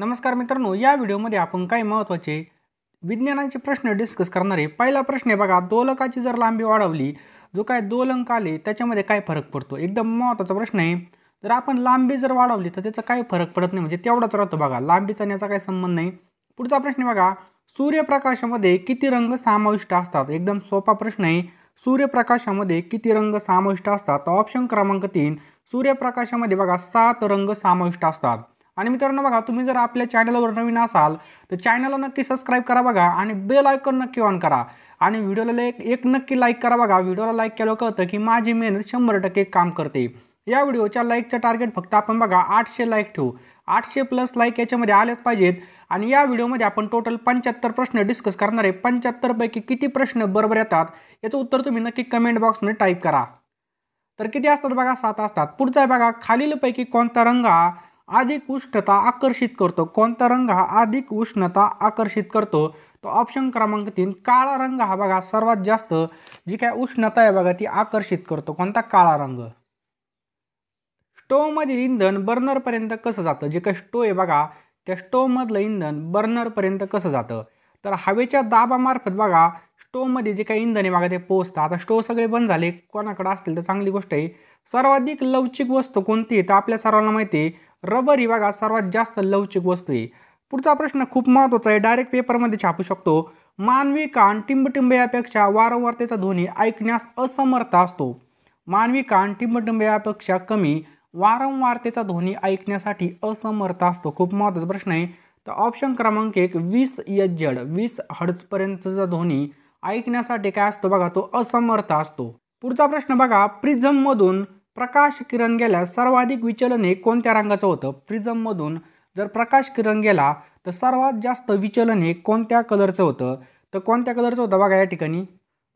नमस्कार मित्रांनो, या व्हिडिओमध्ये आपण काही महत्त्वाचे विज्ञानाचे प्रश्न डिस्कस करणार आहे। पहिला प्रश्न आहे बघा, दोलकाची जर लांबी वाढवली, जो काय दोलक आले त्याच्यामध्ये काय फरक पडतो? एकदम महत्त्वाचा प्रश्न आहे। जर आपण लांबी जर वाढवली तर त्याचा काही फरक पडत नाही, म्हणजे तेवढाच राहतो बघा, लांबीचा याचा काही संबंध नाही। पुढचा प्रश्न बघा, सूर्यप्रकाशामध्ये किती रंग समाविष्ट असतात? एकदम सोपा प्रश्न आहे। सूर्यप्रकाशामध्ये किती रंग समाविष्ट असतात? तर ऑप्शन क्रमांक 3, सूर्यप्रकाशामध्ये बघा 7 रंग समाविष्ट असतात। आणि मित्रांनो बघा, तुम्ही जर आपल्या चॅनलवर नवीन असाल तर चॅनलला नक्की सबस्क्राइब करा बघा, आणि बेल आयकॉन नक्की ऑन करा, आणि व्हिडिओला एक नक्की लाईक करा बघा। व्हिडिओला लाईक केल्यावर कळतं की माझी मेहनत 100% काम करते। या व्हिडिओच्या लाईकचं टार्गेट फक्त आपण बघा 800 लाईक ठेवू, 800 प्लस लाईक याच्यामध्ये आलेच पाहिजेत। आणि या व्हिडिओमध्ये आपण टोटल 75 प्रश्न डिस्कस करणार आहे। 75 पैकी किती प्रश्न बरोबर येतात याचं उत्तर तुम्ही नक्की कमेंट बॉक्समध्ये टाईप करा। तर किती असतात बघा? 7 असतात। पुढचा आहे बघा, खालीलपैकी कोणता रंग हा अधिक उष्णता आकर्षित करतो? कोणता रंग हा अधिक उष्णता आकर्षित करतो? तो ऑप्शन क्रमांक 3, काळा रंग हा बघा सर्वात जास्त जी काय उष्णता आहे बघा ती आकर्षित करतो। कोणता? काळा रंग। स्टोव्हमधील इंधन बर्नरपर्यंत कसं जातं? जे काही स्टोव्ह आहे बघा, त्या स्टोव्हमधलं इंधन बर्नरपर्यंत कसं जातं? तर हवेच्या दाबामार्फत बघा स्टोव्हमध्ये जे काही इंधन आहे बघा ते पोहोचतं। आता स्टोव्ह सगळे बंद झाले, कोणाकडे असतील तर चांगली गोष्ट आहे। सर्वाधिक लवचिक वस्तू कोणती आहे? तर आपल्या सर्वांना माहिती आहे, रबर ही बघा सर्वात जास्त लवचिक वस्तू आहे। पुढचा प्रश्न खूप महत्त्वाचा आहे, डायरेक्ट पेपरमध्ये छापू शकतो। मानवी कान टिंबटिंबयापेक्षा वारंवारतेचा ध्वनी ऐकण्यास असमर्थ असतो। मानवी कान टिंबटिंबयापेक्षा कमी वारंवारतेचा ध्वनी ऐकण्यासाठी असमर्थ असतो। खूप महत्त्वाचा प्रश्न आहे। तर ऑप्शन क्रमांक 1, 20 HZ, 20 हर्ट्झपर्यंतचा ध्वनी ऐकण्यासाठी काय असतो बघा, तो असमर्थ असतो। पुढचा प्रश्न बघा, प्रिझममधून प्रकाश किरण गेल्यास सर्वाधिक विचलन हे कोणत्या रंगाचं होतं? प्रिझममधून जर प्रकाश किरण गेला तर सर्वात जास्त विचलन हे कोणत्या कलरचं होतं? तर कोणत्या कलरचं होतं बघा या ठिकाणी?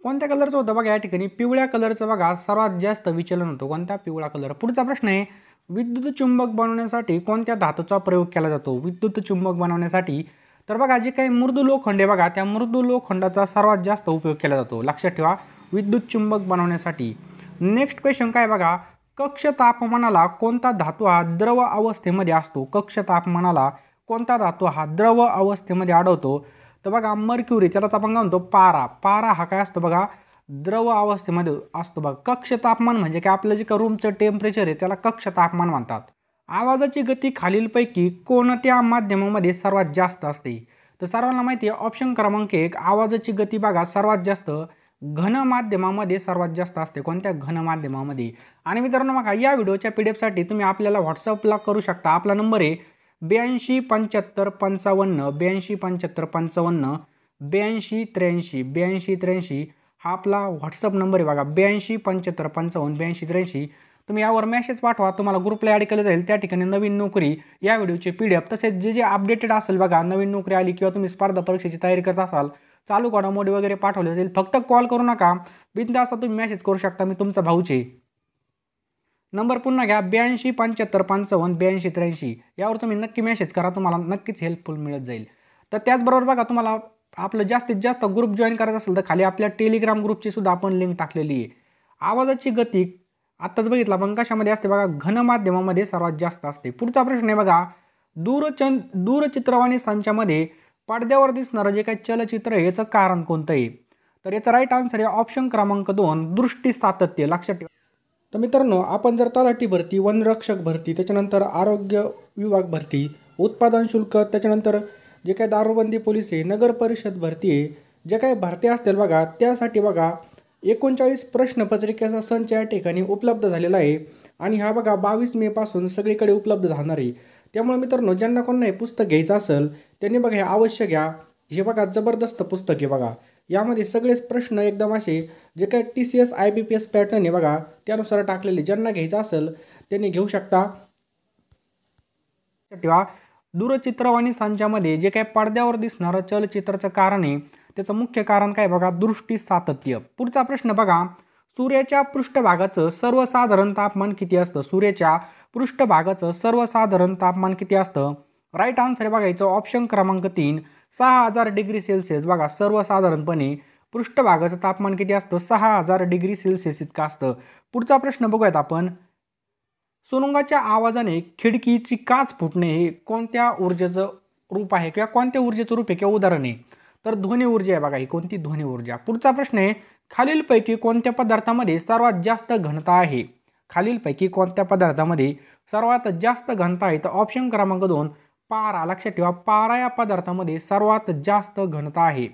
कोणत्या कलरचं होतं बघा या ठिकाणी? पिवळ्या कलरचं बघा सर्वात जास्त विचलन होतं। कोणता? पिवळा कलर। पुढचा प्रश्न आहे, विद्युत चुंबक बनवण्यासाठी कोणत्या धातूचा प्रयोग केला जातो? विद्युत चुंबक बनवण्यासाठी तर बघा जे काही मृदू लोखंड आहे बघा, त्या मृदू लोखंडाचा सर्वात जास्त उपयोग केला जातो। लक्षात ठेवा, विद्युत चुंबक बनवण्यासाठी। नेक्स्ट क्वेश्चन काय बघा, कक्ष तापमानाला कोणता धातू हा द्रव अवस्थेमध्ये असतो? कक्ष तापमानाला कोणता धातू हा द्रव अवस्थेमध्ये आढळतो? तर बघा मर्क्युरी, त्यालाच आपण काय म्हणतो? पारा। पारा हा काय असतो बघा? द्रव अवस्थेमध्ये असतो बघा। कक्ष तापमान म्हणजे काय? आपलं जे का रूमचं टेम्परेचर आहे त्याला कक्ष तापमान म्हणतात। आवाजाची गती खालीलपैकी कोणत्या माध्यमामध्ये सर्वात जास्त असते? तर सर्वांना माहिती आहे, ऑप्शन क्रमांक 1, आवाजाची गती बघा सर्वात जास्त घन माध्यमामध्ये सर्वात जास्त असते। कोणत्या? घन माध्यमामध्ये। आणि मित्रांनो बघा, या व्हिडिओच्या पीडीएफसाठी तुम्ही आपल्याला व्हॉट्सअपला करू शकता। आपला नंबर आहे 82 75 55 82 75 55 82 83 82 83 हा आपला व्हॉट्सअप नंबर आहे बघा। 82 75 55 82 83 तुम्ही यावर मेसेज पाठवा, तुम्हाला ग्रुपला ॲड केलं जाईल। त्या ठिकाणी नवीन नोकरी या व्हिडिओचे पीडीएफ तसेच जे अपडेटेड असेल बघा, नवीन नोकरी आली किंवा तुम्ही स्पर्धा परीक्षेची तयारी करत असाल, चालू घडामोडी वगैरे पाठवले जाईल। फक्त कॉल करू नका, बिनधास्त तुम्ही मेसेज करू शकता, मी तुमचा भाऊच आहे। नंबर पुन्हा घ्या, 82 75 55 82 83 यावर तुम्ही नक्की मेसेज करा, तुम्हाला नक्कीच हेल्पफुल मिळत जाईल। तर त्याचबरोबर बघा, तुम्हाला आपलं जास्तीत जास्त ग्रुप जॉईन करायचं असेल तर खाली आपल्या टेलिग्राम ग्रुपची सुद्धा आपण लिंक टाकलेली आहे। आवाजाची गती आत्ताच बघितला पण कशामध्ये असते बघा? घन माध्यमामध्ये सर्वात जास्त असते। पुढचा प्रश्न आहे बघा, दूरचित्रवाणी संचामध्ये पडद्यावर दिसणारं जे काही चलचित्र आहे याचं कारण कोणतं आहे? तर याचा राईट आन्सर आहे ऑप्शन क्रमांक 2, दृष्टी सातत्य। लक्षात ठेवा। तर मित्रांनो, आपण जर तलाठी भरती, वनरक्षक भरती, त्याच्यानंतर आरोग्य विभाग भरती, उत्पादन शुल्क, त्याच्यानंतर जे काही दारूबंदी पोलीस आहे, नगर परिषद भरती आहे, जे काही भरती असतील बघा त्यासाठी बघा 39 प्रश्नपत्रिकेचा संच या ठिकाणी उपलब्ध झालेला आहे। आणि हा बघा 22 मे पासून सगळीकडे उपलब्ध राहणार आहे। त्यामुळे मित्रांनो, ज्यांना कोणाला हे पुस्तक घ्यायचं असेल त्यांनी बघा हे अवश्य घ्या। हे बघा जबरदस्त पुस्तक आहे बघा। यामध्ये सगळेच प्रश्न एकदम असे जे काही TCS IBPS पॅटर्न आहे बघा त्यानुसार टाकलेले। ज्यांना घ्यायचं असेल त्यांनी घेऊ शकता। ठेवा, दूरचित्रवाणी संचामध्ये जे काही पडद्यावर दिसणारं चलचित्राचं कारण आहे त्याचं मुख्य कारण काय बघा? दृष्टी सातत्य। पुढचा प्रश्न बघा, सूर्याच्या पृष्ठभागाचं सर्वसाधारण तापमान किती असतं? सूर्याच्या पृष्ठभागाचं सर्वसाधारण तापमान किती असतं? राईट आन्सर आहे बघा याचं ऑप्शन क्रमांक 3, 6000 डिग्री सेल्सिअस। बघा सर्वसाधारणपणे पृष्ठभागाचं तापमान किती असतं? 6000 डिग्री सेल्सिअस इतकं असतं। पुढचा प्रश्न बघूयात आपण, सुरुंगाच्या आवाजाने खिडकीची काच फुटणे हे कोणत्या ऊर्जेचं रूप आहे किंवा कोणत्या ऊर्जेचं रूप आहे किंवा उदाहरण आहे? तर ध्वनी ऊर्जा आहे बघा, ही कोणती? ध्वनी ऊर्जा. पुढचा प्रश्न आहे, खालीलपैकी कोणत्या पदार्थामध्ये सर्वात जास्त घनता आहे? खालीलपैकी कोणत्या पदार्थामध्ये सर्वात जास्त घनता आहे? तर ऑप्शन क्रमांक 2 पारा. लक्षात ठेवा, पारा या पदार्थामध्ये सर्वात जास्त घनता आहे.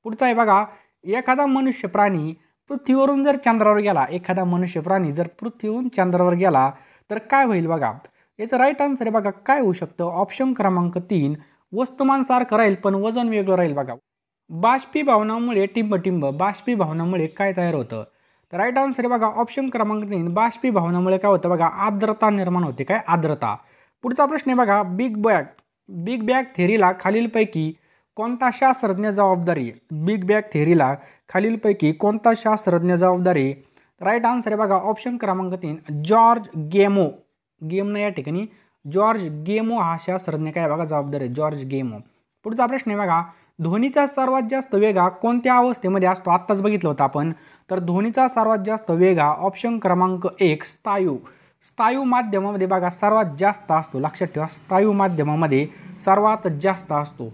पुढचा आहे बघा, एखादा मनुष्य प्राणी पृथ्वीवरून जर चंद्रावर गेला, एखादा मनुष्य प्राणी जर पृथ्वीवरून चंद्रावर गेला तर काय होईल बघा? याचं राईट आन्सर आहे बघा, काय होऊ शकतं? ऑप्शन क्रमांक 3 वस्तुमान सारखं राहील पण वजन वेगळं राहील बघा. बाष्पीभवनामुळे टिंबटिंब, बाष्पीभवनामुळे काय तयार होतं? तर राईट आन्सर आहे बघा ऑप्शन क्रमांक 3 बाष्पीभवनामुळे काय होतं बघा? आर्द्रता निर्माण होते. काय? आर्द्रता. पुढचा प्रश्न आहे बघा, बिग बॅग थेरीला खालीलपैकी कोणता शास्त्रज्ञ जबाबदारी आहे? बिग बॅग थेरीला खालीलपैकी कोणता शास्त्रज्ञ जबाबदारी आहे? राईट आन्सर आहे बघा ऑप्शन क्रमांक 3 जॉर्ज गेमो. गेमो या ठिकाणी जॉर्ज गेमो हा शास्त्रज्ञ काय बघा जबाबदार आहे, जॉर्ज गेमो. पुढचा प्रश्न आहे बघा, ध्वनीचा सर्वात जास्त वेग हा कोणत्या अवस्थेमध्ये असतो? आत्ताच बघितलं होतं आपण. तर ध्वनीचा सर्वात जास्त वेग हा ऑप्शन क्रमांक 1 स्थायू माध्यमामध्ये बघा सर्वात जास्त असतो. लक्षात ठेवा, स्थायू माध्यमामध्ये सर्वात जास्त असतो.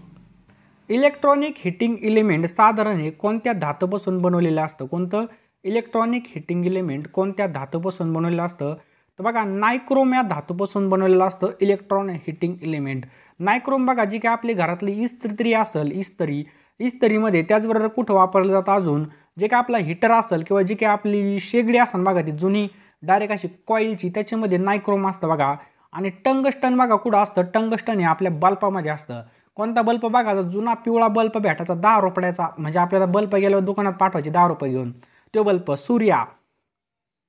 इलेक्ट्रॉनिक हिटिंग एलिमेंट साधारण कोणत्या धातूपासून बनवलेलं असतं? कोणतं? इलेक्ट्रॉनिक हिटिंग एलिमेंट कोणत्या धातूपासून बनवलेलं असतं? तर बघा नायक्रोम या धातूपासून बनवलेलं असतं इलेक्ट्रॉनिक हिटिंग एलिमेंट. नायक्रोम बघा जी काय आपली घरातली इस्त्री असेल, इस्त्रीमध्ये, त्याचबरोबर कुठं वापरलं जातं अजून, जे काय आपला हिटर असेल किंवा जी काय आपली शेगडी असेल बघा ती जुनी डायरेक्ट अशी कॉईलची, त्याच्यामध्ये नायक्रोम असतं बघा. आणि टंगस्टन बघा कुठं असतं? टंगस्टन हे आपल्या बल्बामध्ये असतं. कोणता बल्ब बघा? जुना पिवळा बल्ब भेटायचा 10 रुपयाचा, म्हणजे आपल्याला बल्ब गेल्यावर दुकानात पाठवायचे 10 रुपये घेऊन. तो बल्ब सूर्या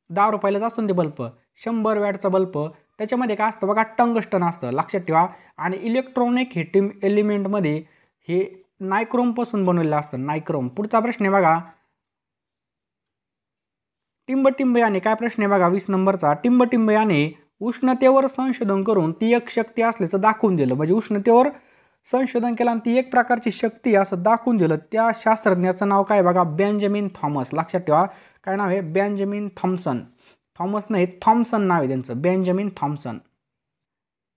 10 रुपयालाच असतो ते बल्ब. 100 वॅटचा बल्ब, त्याच्यामध्ये काय असतं बघा? टंगस्टन असतं. लक्षात ठेवा. आणि इलेक्ट्रॉनिक हिटिंग एलिमेंटमध्ये हे नायक्रोमपासून बनवलेलं असतं, नायक्रोम. पुढचा प्रश्न आहे बघा, टिंबटिंब याने, काय प्रश्न आहे बघा 20 नंबरचा, टिंबटिंब याने उष्णतेवर संशोधन करून ती एक शक्ती असल्याचं दाखवून दिलं. म्हणजे उष्णतेवर संशोधन केलं आणि ती एक प्रकारची शक्ती असं दाखवून दिलं. त्या शास्त्रज्ञाचं नाव काय बघा? Benjamin Thomas. लक्षात ठेवा, काय नाव आहे? Benjamin Thompson. थॉमस नाही, थॉम्सन नाव आहे त्यांचं, बेंजामिन थॉम्सन.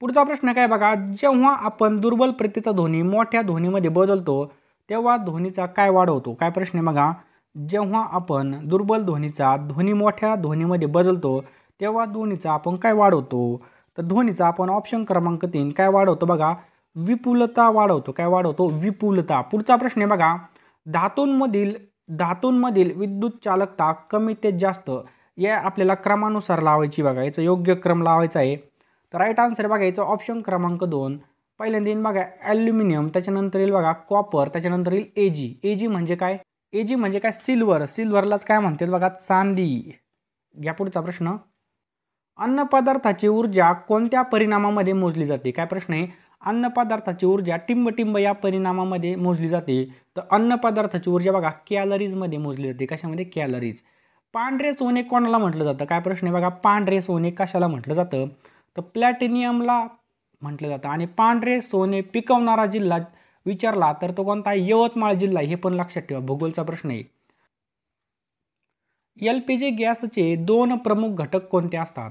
पुढचा प्रश्न काय बघा, जेव्हा आपण दुर्बल प्रतीचा ध्वनी मोठ्या ध्वनीमध्ये बदलतो तेव्हा ध्वनीचा काय वाढवतो? काय प्रश्न आहे बघा, जेव्हा आपण दुर्बल ध्वनीचा ध्वनी मोठ्या ध्वनीमध्ये बदलतो तेव्हा ध्वनीचा आपण काय वाढवतो? तर ध्वनीचा आपण ऑप्शन क्रमांक 3 काय वाढवतो बघा? विपुलता वाढवतो. काय वाढवतो? विपुलता. पुढचा प्रश्न आहे बघा, धातूंमधील विद्युत चालकता कमी ते जास्त या आपल्याला क्रमानुसार लावायची बघा. याचं योग्य क्रम लावायचा आहे. तर राईट आन्सर बघा याचं ऑप्शन क्रमांक 2. पहिल्यांदा येईल बघा ॲल्युमिनियम, त्याच्यानंतर येईल बघा कॉपर, त्याच्यानंतर येईल एजी. एजी म्हणजे काय? एजी म्हणजे काय? सिल्वर. सिल्वरलाच काय म्हणतात बघा? चांदी. घ्या पुढचा प्रश्न, अन्नपदार्थाची ऊर्जा कोणत्या परिणामामध्ये मोजली जाते? काय प्रश्न आहे? अन्नपदार्थाची ऊर्जा टिंबटिंब या परिणामामध्ये मोजली जाते. तर अन्नपदार्थाची ऊर्जा बघा कॅलरीजमध्ये मोजली जाते. कशामध्ये? कॅलरीज. पांढरे सोने कोणाला म्हटलं जातं? काय प्रश्न आहे बघा, पांढरे सोने कशाला म्हटलं जातं? तर प्लॅटिनियमला म्हटलं जातं. आणि पांढरे सोने पिकवणारा जिल्हा विचारला तर तो कोणता? यवतमाळ जिल्हा. हे पण लक्षात ठेवा, भूगोलचा प्रश्न आहे. LPG गॅसचे 2 प्रमुख घटक कोणते असतात?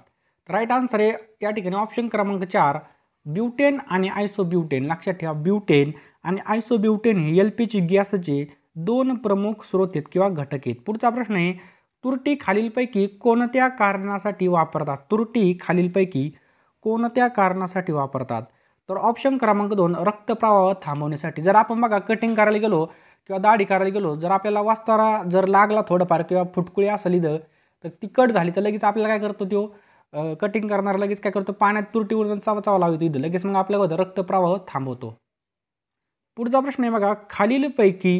राईट आन्सर आहे या ठिकाणी ऑप्शन क्रमांक 4 ब्युटेन आणि आयसोब्युटेन. लक्षात ठेवा, ब्युटेन आणि आयसोब्युटेन हे LPG गॅसचे 2 प्रमुख स्रोत आहेत किंवा घटक आहेत. पुढचा प्रश्न आहे, तुरटी खालीलपैकी कोणत्या कारणासाठी वापरतात? तुरटी खालीलपैकी कोणत्या कारणासाठी वापरतात? तर ऑप्शन क्रमांक 2 रक्तप्रवाह थांबवण्यासाठी. जर आपण बघा कटिंग करायला गेलो किंवा दाढी करायला गेलो, जर आपल्याला वाचताना जर लागला थोडंफार किंवा फुटकुळी असेल इथं, तर ती कट झाली तर लगेच आपल्याला काय करतो तो कटिंग करणार लगेच काय करतो? पाण्यात तुरटीवर चावा लावतो इथं लगेच, मग आपल्याला रक्तप्रवाह थांबवतो. पुढचा प्रश्न आहे बघा, खालीलपैकी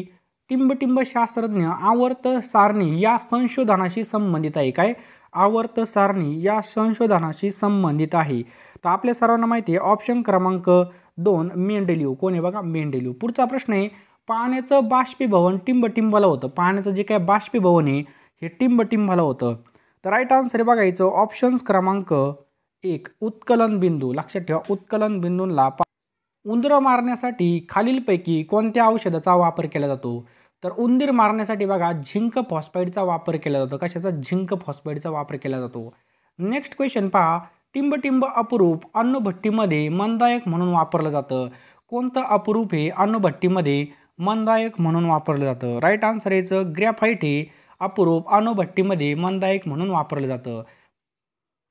टिंबटिंब शास्त्रज्ञ आवर्त सारणी या संशोधनाशी संबंधित आहे. काय? आवर्त सारणी या संशोधनाशी संबंधित आहे. तर आपल्या सर्वांना माहिती आहे ऑप्शन क्रमांक 2 मेंडेलिव्ह. कोण आहे बघा? मेंडेलिव्ह. पुढचा प्रश्न आहे, पाण्याचं बाष्पीभवन टिंबटिंबाला होतं. पाण्याचं जे काय बाष्पीभवन आहे हे टिंबटिंबाला होतं. तर राईट आन्सर आहे बघा याचं ऑप्शन्स क्रमांक 1 उत्कलन बिंदू. लक्षात ठेवा, उत्कलन बिंदूंना उंदरं मारण्यासाठी खालीलपैकी कोणत्या औषधाचा वापर केला जातो? तर उंदीर मारण्यासाठी बघा झिंक फॉस्फाईडचा वापर केला जातो. कशाचा? झिंक फॉस्फाईडचा वापर केला जातो. नेक्स्ट क्वेश्चन पहा, टिंबटिंब अपुरूप अण्णुभट्टीमध्ये मंदायक म्हणून वापरलं जातं. कोणतं अपुरूप हे अण्णुभट्टीमध्ये मंदायक म्हणून वापरलं जातं? राईट आन्सर याचं ग्रॅफाइट हे अपुरूप अणुभट्टीमध्ये मंदायक म्हणून वापरलं जातं.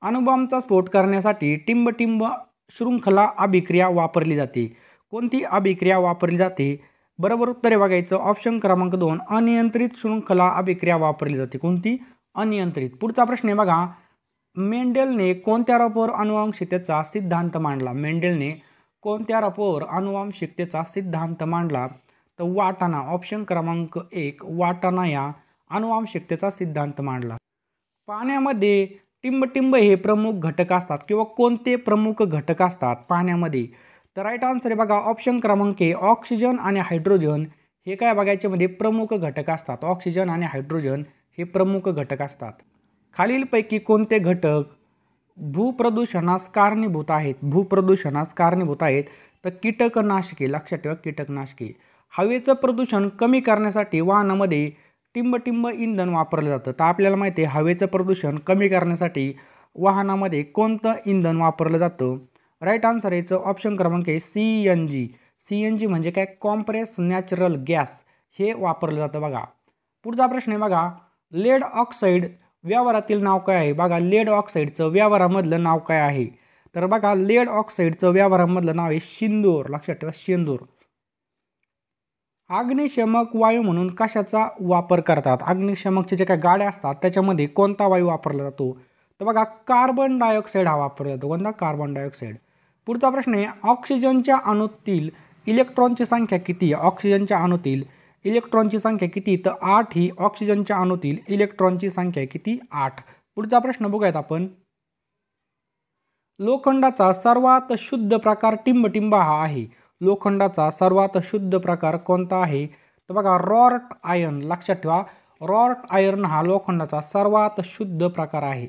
अणुबॉम्बचा स्फोट करण्यासाठी टिंबटिंब शृंखला अभिक्रिया वापरली जाते. कोणती अभिक्रिया वापरली जाते? बरोबर उत्तर आहे बघायचं ऑप्शन क्रमांक 2 अनियंत्रित शृंखला अभिक्रिया वापरली जाते. कोणती? अनियंत्रित. पुढचा प्रश्न आहे बघा, मेंडेलने कोणत्या रॉपवर आनुवंशिकतेचा सिद्धांत मांडला? मेंडेलने कोणत्या रॉपवर आनुवंशिकतेचा सिद्धांत मांडला? तर वाटाणा. ऑप्शन क्रमांक 1 वाटाणा या आनुवंशिकतेचा सिद्धांत मांडला. पाण्यामध्ये टिंबटिंब हे प्रमुख घटक असतात किंवा कोणते प्रमुख घटक असतात पाण्यामध्ये? तर राईट आन्सर आहे बघा ऑप्शन क्रमांक ए ऑक्सिजन आणि हायड्रोजन हे काय बघायच्यामध्ये प्रमुख घटक असतात. ऑक्सिजन आणि हायड्रोजन हे प्रमुख घटक असतात. खालीलपैकी कोणते घटक भूप्रदूषणास कारणीभूत आहेत? भूप्रदूषणास कारणीभूत आहेत तर कीटकनाशके. लक्षात ठेवा कीटकनाशके. हवेचं प्रदूषण कमी करण्यासाठी वाहनामध्ये टिंबटिंब इंधन वापरलं जातं. तर आपल्याला माहिती आहे हवेचं प्रदूषण कमी करण्यासाठी वाहनामध्ये कोणतं इंधन वापरलं जातं? राईट आन्सर याचं ऑप्शन क्रमांक आहे CNG. CNG म्हणजे काय? कॉम्प्रेस नॅचरल गॅस हे वापरलं जातं बघा. पुढचा प्रश्न आहे बघा, लेड ऑक्साईड व्यवहारातील नाव काय आहे? बघा लेड ऑक्साईडचं व्यवहारामधलं नाव काय आहे? तर बघा लेड ऑक्साईडचं व्यवहारामधलं नाव आहे सिंदूर. लक्षात ठेवा सिंदूर. अग्निशमक वायू म्हणून कशाचा वापर करतात? अग्निशमकचे जे काही गाड्या असतात त्याच्यामध्ये कोणता वायू वापरला जातो? तर बघा कार्बन डायऑक्साईड हा वापरला जातो. कोणता? Carbon dioxide. पुढचा प्रश्न आहे, ऑक्सिजनच्या अणूतील इलेक्ट्रॉनची संख्या किती? ऑक्सिजनच्या अणूतील इलेक्ट्रॉनची संख्या किती? तर 8 ही ऑक्सिजनच्या अणूतील इलेक्ट्रॉनची संख्या किती? 8. पुढचा प्रश्न बघूयात आपण. लोखंडाचा सर्वात शुद्ध प्रकार टिंबटिंब हा आहे. लोखंडाचा सर्वात शुद्ध प्रकार कोणता आहे? तर बघा रॉर्ट आयर्न. लक्षात ठेवा रॉर्ट आयर्न हा लोखंडाचा सर्वात शुद्ध प्रकार आहे.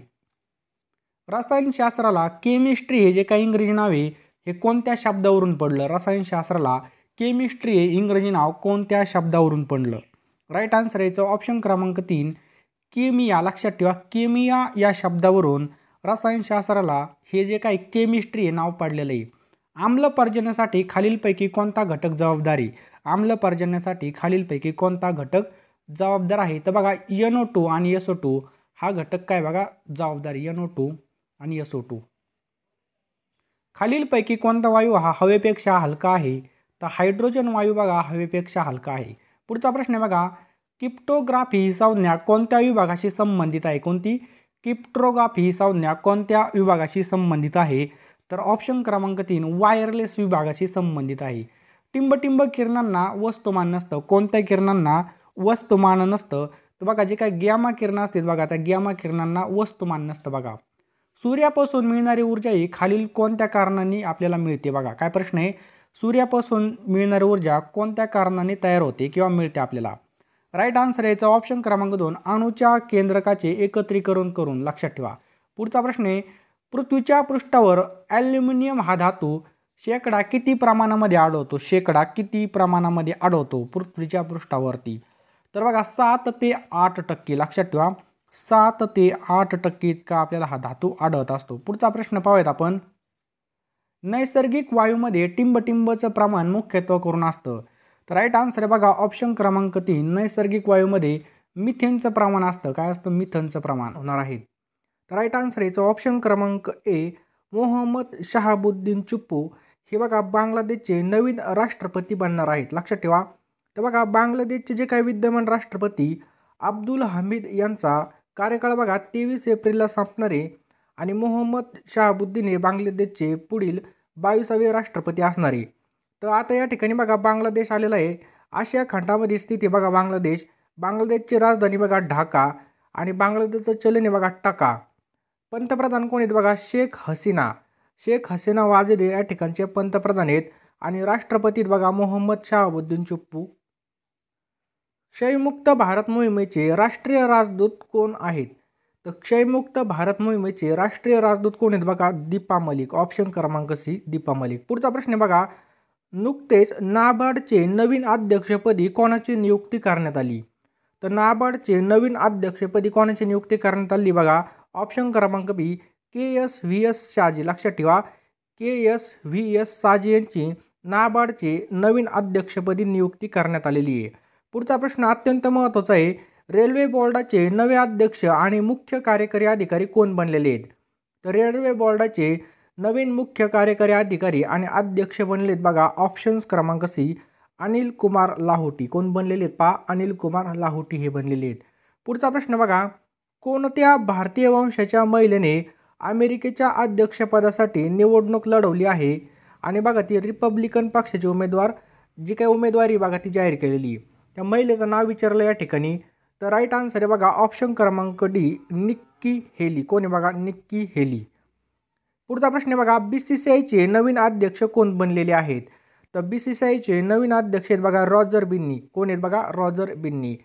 रसायनशास्त्राला केमिस्ट्री हे जे काही इंग्रजी नाव आहे हे कोणत्या शब्दावरून पडलं? रसायनशास्त्राला केमिस्ट्री हे इंग्रजी नाव कोणत्या शब्दावरून पडलं? राईट आन्सर याचं ऑप्शन क्रमांक 3 केमिया. लक्षात ठेवा केमिया या शब्दावरून रसायनशास्त्राला हे जे काही केमिस्ट्री हे नाव पडलेलं आहे. आम्ल पर्जन्यासाठी खालीलपैकी कोणता घटक जबाबदार आहे? आम्ल पर्जन्यासाठी खालीलपैकी कोणता घटक जबाबदार आहे? तर बघा NO2 आणि SO2 हा घटक काय बघा जबाबदार. NO2 आणि SO2. खालीलपैकी कोणता वायू हा हवेपेक्षा हलका आहे? तर हायड्रोजन वायू बघा हवेपेक्षा हलका आहे. पुढचा प्रश्न आहे बघा, क्रिप्टोग्राफी ही संज्ञा कोणत्या विभागाशी संबंधित आहे? कोणती? क्रिप्टोग्राफी ही संज्ञा कोणत्या विभागाशी संबंधित आहे? तर ऑप्शन क्रमांक 3 वायरलेस विभागाशी संबंधित आहे. टिंबटिंब किरणांना वस्तुमान नसतं. कोणत्या किरणांना वस्तुमान नसतं? तर बघा जे काही गॅमा किरणं असतील बघा त्या गॅमा किरणांना वस्तुमान नसतं बघा. सूर्यापासून मिळणारी ऊर्जा ही खालील कोणत्या कारणांनी आपल्याला मिळते? बघा काय प्रश्न आहे, सूर्यापासून मिळणारी ऊर्जा कोणत्या कारणाने तयार होते किंवा मिळते आपल्याला? राईट आन्सर याचा ऑप्शन क्रमांक 2 अणूच्या केंद्रकाचे एकत्रीकरण करून. लक्षात ठेवा. पुढचा प्रश्न आहे, पृथ्वीच्या पृष्ठावर ॲल्युमिनियम हा धातू शेकडा किती प्रमाणामध्ये आढळतो? शेकडा किती प्रमाणामध्ये आढळतो पृथ्वीच्या पृष्ठावरती? तर बघा 7 ते 8%. लक्षात ठेवा 7 ते 8% इतका आपल्याला हा धातू आढळत असतो. पुढचा प्रश्न पाहूयात आपण. नैसर्गिक वायूमध्ये टिंबटिंबचं प्रमाण मुख्यत्व करून असतं. तर राईट आन्सर आहे बघा ऑप्शन क्रमांक 3 नैसर्गिक वायूमध्ये मिथेनचं प्रमाण असतं. काय असतं? मिथेनचं प्रमाण होणार आहे. तर राईट आन्सर याचं ऑप्शन क्रमांक ए मोहम्मद शहाबुद्दीन चुप्पू हे बघा बांगलादेशचे नवीन राष्ट्रपती बनणार आहेत. लक्षात ठेवा. तर बघा बांगलादेशचे जे काही विद्यमान राष्ट्रपती अब्दुल हमीद यांचा कार्यकाळ बघा 23 एप्रिलला संपणार आहे आणि मोहम्मद शहाबुद्दीन हे बांगलादेशचे पुढील 22वे राष्ट्रपती असणार आहे. तर आता या ठिकाणी बघा बांगलादेश आलेला आहे. आशिया खंडामध्ये स्थित आहे बघा बांगलादेश. बांगलादेशची राजधानी बघा ढाका आणि बांगलादेशचं चलन आहे बघा टका. पंतप्रधान कोण आहेत बघा शेख हसीना. शेख हसीना वाजेद या ठिकाणचे पंतप्रधान आहेत आणि राष्ट्रपती बघा मोहम्मद शहाबुद्दीन चुप्पू. क्षयमुक्त भारत मोहिमेचे राष्ट्रीय राजदूत कोण आहेत? तर क्षयमुक्त भारत मोहिमेचे राष्ट्रीय राजदूत कोण आहेत बघा दीपा मलिक. ऑप्शन क्रमांक सी दीपा मलिक. पुढचा प्रश्न बघा, नुकतेच नाबार्डचे नवीन अध्यक्षपदी कोणाची नियुक्ती करण्यात आली? तर नाबार्डचे नवीन अध्यक्षपदी कोणाची नियुक्ती करण्यात आली बघा ऑप्शन क्रमांक बी KSVS शहाजी, लक्षात ठेवा KSVS शहाजी यांची नाबार्डचे नवीन अध्यक्षपदी नियुक्ती करण्यात आलेली आहे. पुढचा प्रश्न अत्यंत महत्त्वाचा आहे. रेल्वे बोर्डाचे नवे अध्यक्ष आणि मुख्य कार्यकारी अधिकारी कोण बनलेले आहेत? तर रेल्वे बोर्डाचे नवीन मुख्य कार्यकारी अधिकारी आणि अध्यक्ष बनलेत बघा ऑप्शन्स क्रमांक सी अनिल कुमार लाहोटी. कोण बनलेले आहेत? पहा, अनिल कुमार लाहोटी हे बनलेले आहेत. पुढचा प्रश्न बघा, कोणत्या भारतीय वंशाच्या महिलेने अमेरिकेच्या अध्यक्षपदासाठी निवडणूक लढवली आहे? आणि बघा ती रिपब्लिकन पक्षाची उमेदवार जी काही उमेदवारी बघा ती जाहीर केलेली. त्या महिलेचं नाव विचारलं या ठिकाणी. तर राईट आन्सर आहे बघा ऑप्शन क्रमांक डी निक्की हेली. कोण आहे बघा? Nikki Haley. पुढचा प्रश्न बघा, BCCIचे नवीन अध्यक्ष कोण बनलेले आहेत? तर BCCIचे नवीन अध्यक्ष आहेत बघा रॉजर बिन्नी. कोण आहेत बघा? रॉजर बिन्नी.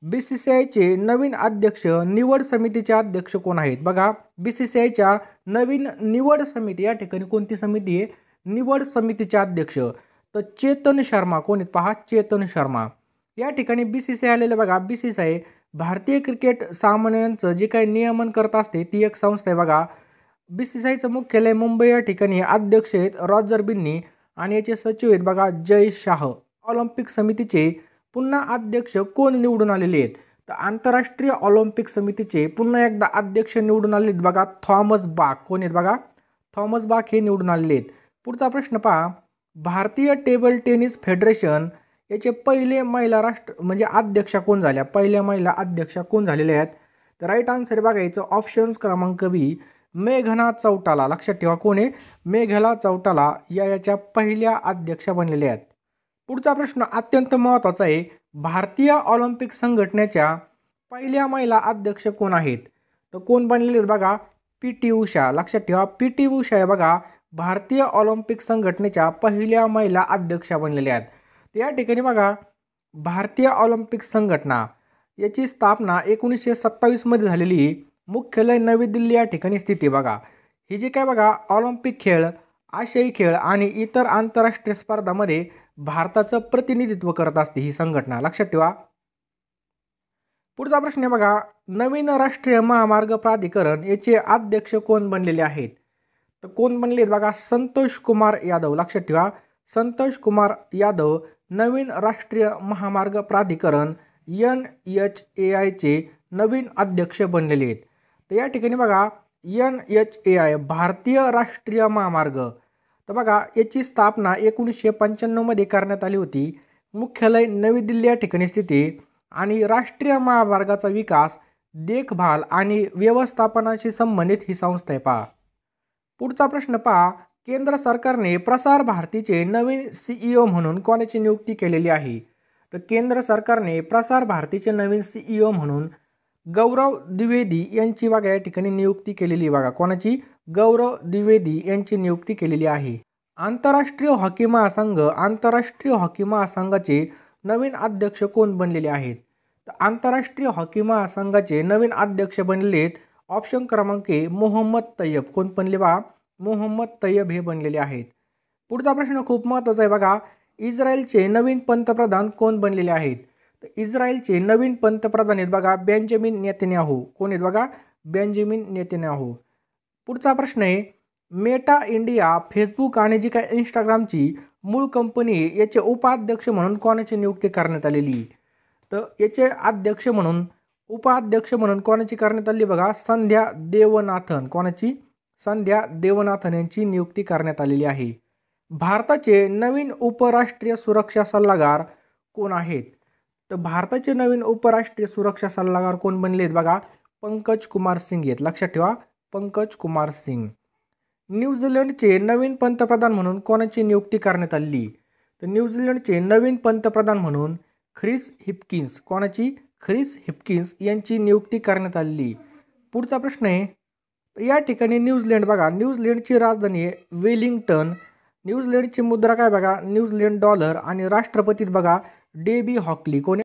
BCCIचे नवीन अध्यक्ष निवड समितीचे अध्यक्ष कोण आहेत? बघा BCCIच्या नवीन निवड समिती या ठिकाणी कोणती समिती आहे? निवड समितीचे अध्यक्ष तर चेतन शर्मा. कोण आहेत? पहा, चेतन शर्मा. या ठिकाणी BCCI आलेलं बघा. BCCI भारतीय क्रिकेट सामन्यांचं जे काही नियमन करत असते ती एक संस्था आहे बघा. BCCIचं मुख्यालय मुंबई या ठिकाणी अध्यक्ष आहेत रॉजर बिन्नी आणि याचे सचिव आहेत बघा जय शाह. ऑलिम्पिक समितीचे पुन्हा अध्यक्ष कोण निवडून आलेले आहेत? तर आंतरराष्ट्रीय ऑलिम्पिक समितीचे पुन्हा एकदा अध्यक्ष निवडून आलेले आहेत बघा थॉमस बाक. कोण आहेत बघा? थॉमस बाक हे निवडून आलेले आहेत. पुढचा प्रश्न पहा, भारतीय टेबल टेनिस फेडरेशन याचे पहिले महिला म्हणजे अध्यक्षा कोण झाल्या? पहिल्या महिला अध्यक्षा कोण झालेल्या आहेत? तर राईट आन्सर बघायचं ऑप्शन्स क्रमांक बी मेघना चौटाला. लक्षात ठेवा कोण आहे? मेघना चौटाला याच्या पहिल्या अध्यक्षा बनलेल्या आहेत. पुढचा प्रश्न अत्यंत महत्त्वाचा आहे. भारतीय ऑलिम्पिक संघटनेच्या पहिल्या महिला अध्यक्ष कोण आहेत? तर कोण बनलेले आहेत बघा? PT उषा. लक्षात ठेवा PT उषा आहे बघा भारतीय ऑलिम्पिक संघटनेच्या पहिल्या महिला अध्यक्षा बनलेल्या आहेत. तर या ठिकाणी बघा भारतीय ऑलिम्पिक संघटना याची स्थापना 1927 मध्ये झालेली. मुख्यालय नवी दिल्ली या ठिकाणी स्थित आहे बघा. ही जे काय बघा ऑलिम्पिक खेळ, आशियाई खेळ आणि इतर आंतरराष्ट्रीय स्पर्धांमध्ये भारताचं प्रतिनिधित्व करत असते ही संघटना. लक्षात ठेवा. पुढचा प्रश्न आहे बघा, नवीन राष्ट्रीय महामार्ग प्राधिकरण याचे अध्यक्ष कोण बनलेले आहेत? तर कोण बनले बघा? संतोष कुमार यादव. लक्षात ठेवा संतोष कुमार यादव नवीन राष्ट्रीय महामार्ग प्राधिकरण NHAIचे नवीन अध्यक्ष बनलेले आहेत. तर या ठिकाणी बघा NHAI भारतीय राष्ट्रीय महामार्ग तर बघा याची स्थापना 1995 मध्ये करण्यात आली होती. मुख्यालय नवी दिल्ली या ठिकाणी स्थित आहे आणि राष्ट्रीय महामार्गाचा विकास, देखभाल आणि व्यवस्थापनाशी संबंधित ही संस्था आहे. पहा पुढचा प्रश्न पहा, केंद्र सरकारने प्रसार भारतीचे नवीन CEO म्हणून कोणाची नियुक्ती केलेली आहे? तर केंद्र सरकारने प्रसार भारतीचे नवीन CEO म्हणून गौरव द्विवेदी यांची बघा या ठिकाणी नियुक्ती केलेली बघा. कोणाची? गौरव द्विवेदी यांची नियुक्ती केलेली आहे. आंतरराष्ट्रीय हॉकी महासंघाचे नवीन अध्यक्ष कोण बनलेले आहेत? तर आंतरराष्ट्रीय हॉकी महासंघाचे नवीन अध्यक्ष बनलेले आहेत ऑप्शन क्रमांक ए मोहम्मद तैयब. कोण बनले बा? मोहम्मद तैयब हे बनलेले आहेत. पुढचा प्रश्न खूप महत्त्वाचा आहे बघा, इस्रायलचे नवीन पंतप्रधान कोण बनलेले आहेत? तर इस्रायलचे नवीन पंतप्रधान आहेत बघा बेंजामिन नेतन्याहू. कोण आहेत बघा? Benjamin Netanyahu. पुढचा प्रश्न आहे, मेटा इंडिया, फेसबुक आणि जी काय इंस्टाग्रामची मूळ कंपनी याचे उपाध्यक्ष म्हणून कोणाची नियुक्ती करण्यात आलेली? तर याचे अध्यक्ष म्हणून उपाध्यक्ष म्हणून कोणाची करण्यात आली बघा? संध्या देवनाथन. कोणाची? संध्या देवनाथन यांची नियुक्ती करण्यात आलेली आहे. भारताचे नवीन उपराष्ट्रीय सुरक्षा सल्लागार कोण आहेत? तर भारताचे नवीन उपराष्ट्रीय सुरक्षा सल्लागार कोण बनले आहेत बघा? पंकज कुमार सिंग आहेत. लक्षात ठेवा पंकज कुमार सिंग. न्यूझीलंडचे नवीन पंतप्रधान म्हणून कोणाची नियुक्ती करण्यात आली? तर न्यूझीलंडचे नवीन पंतप्रधान म्हणून ख्रिस हिपकिन्स. कोणाची? ख्रिस हिपकिन्स यांची नियुक्ती करण्यात आली. पुढचा प्रश्न आहे, या ठिकाणी न्यूझीलंड बघा न्यूझीलंडची राजधानी आहे वेलिंग्टन. न्यूझीलंडची मुद्रा काय बघा? न्यूझीलंड डॉलर आणि राष्ट्रपती बघा डेबी हॉकली. कोण?